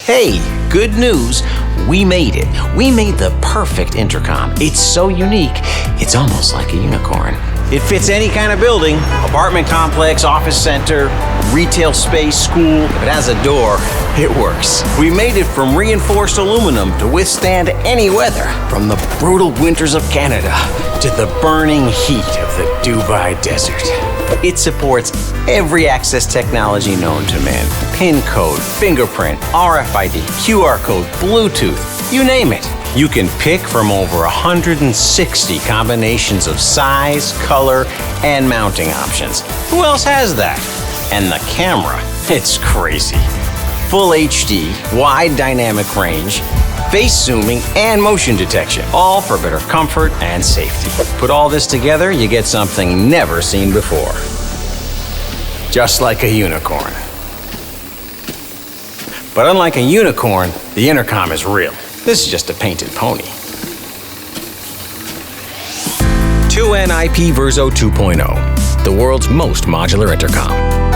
Hey, good news. We made it. We made the perfect intercom. It's so unique, it's almost like a unicorn. It fits any kind of building, apartment complex, office center, retail space, school. If it has a door, it works. We made it from reinforced aluminum to withstand any weather, from the brutal winters of Canada to the burning heat of the Dubai desert. It supports every access technology known to man. PIN code, fingerprint, RFID, QR code, Bluetooth, you name it. You can pick from over 160 combinations of size, color, and mounting options. Who else has that? And the camera, it's crazy. Full HD, wide dynamic range, face zooming, and motion detection, all for better comfort and safety. Put all this together, you get something never seen before. Just like a unicorn. But unlike a unicorn, the intercom is real. This is just a painted pony. 2N IP Verso 2.0, the world's most modular intercom.